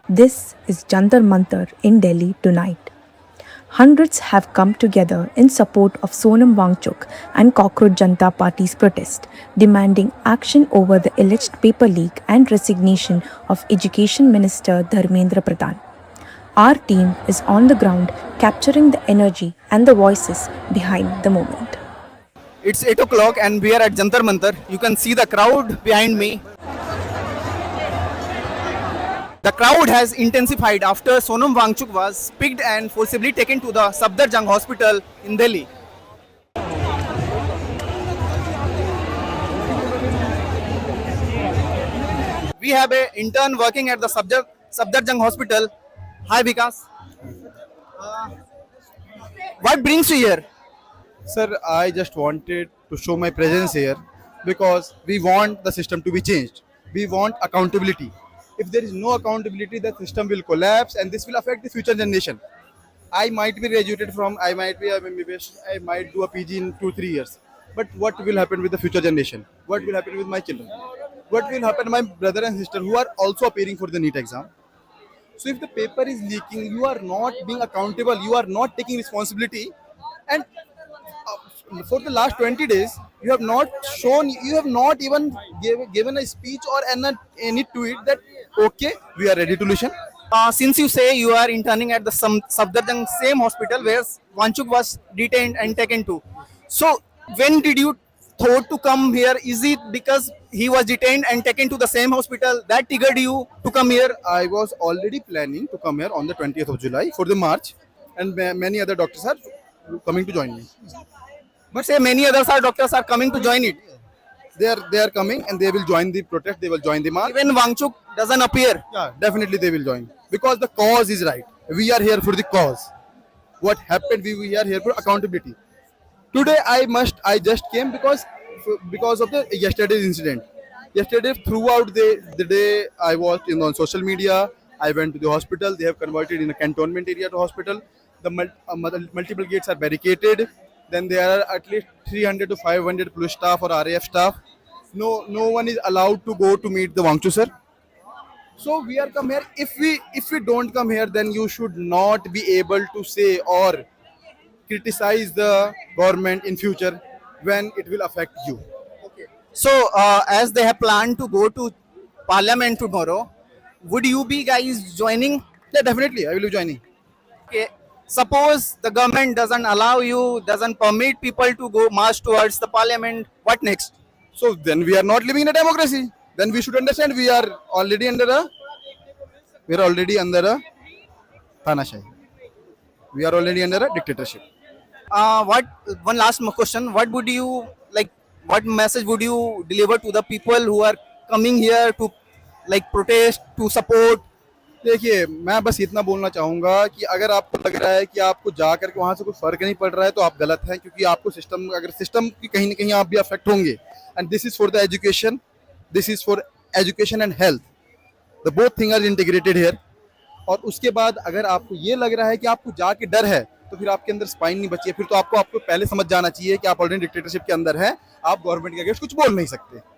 This is Jantar Mantar in Delhi tonight. Hundreds have come together in support of Sonam Wangchuk and Cockroach Janata Party's protest, demanding action over the alleged paper leak and resignation of Education Minister Dharmendra Pradhan. Our team is on the ground capturing the energy and the voices behind the movement. It's 8 o'clock and we are at Jantar Mantar. You can see the crowd behind me. The crowd has intensified after Sonam Wangchuk was picked and forcibly taken to the Safdarjung Hospital in Delhi. We have an intern working at the Safdarjung Hospital. Hi Vikas. What brings you here? Sir, I just wanted to show my presence here because we want the system to be changed. We want accountability. If there is no accountability, the system will collapse and this will affect the future generation. I might be graduated from, I might be a MBBS, I might do a PG in 2-3 years. But what will happen with the future generation? What will happen with my children? What will happen to my brother and sister who are also appearing for the NEET exam? So if the paper is leaking, you are not being accountable, you are not taking responsibility, and for the last 20 days, you have not shown, you have not even given a speech or any tweet that, okay, we are ready to listen. Since you say you are interning at the Safdarjung same hospital where Wangchuk was detained and taken to. So when did you thought to come here? Is it because he was detained and taken to the same hospital that triggered you to come here? I was already planning to come here on the 20th of July for the march, and many other doctors are coming to join me. But say many others are doctors are coming to join it. They are coming and they will join the protest, they will join the march. Even Wangchuk doesn't appear. Yeah, definitely they will join because the cause is right. We are here for the cause. What happened? We are here for accountability. Today I just came because of the yesterday's incident. Yesterday throughout the day I was on social media. I went to the hospital. They have converted in a cantonment area to hospital. The multiple gates are barricaded. Then there are at least 300 to 500 police staff or RAF staff. No one is allowed to go to meet the Wangchuk sir. So we are come here. If we don't come here, then you should not be able to say or criticize the government in future when it will affect you. So as they have planned to go to Parliament tomorrow, would you be guys joining? Yeah, definitely I will be joining. Okay. Suppose the government doesn't allow you, doesn't permit people to go march towards the Parliament. What next? So then we are not living in a democracy. Then we should understand we are already under a Tanashai. We are already under a dictatorship. What one last question? What would you like? What message would you deliver to the people who are coming here to like protest, to support? देखिए मैं बस इतना बोलना चाहूँगा कि अगर आपको लग रहा है कि आपको जा करके वहाँ से कोई फर्क नहीं पड़ रहा है तो आप गलत हैं, क्योंकि आपको सिस्टम की कहीं ना कहीं आप भी अफेक्ट होंगे. And this is for the education, this is for education and health, the both thing are integrated here. और उसके बाद अगर आपको ये लग रहा है कि आपको जाके डर है तो फिर आपके अंदर स्पाइन नहीं बची है. फिर तो आपको पहले समझ जाना चाहिए कि आप ऑलरेडी डिक्टेटरशिप के अंदर हैं, आप गवर्नमेंट के अगेंस्ट कुछ बोल नहीं सकते.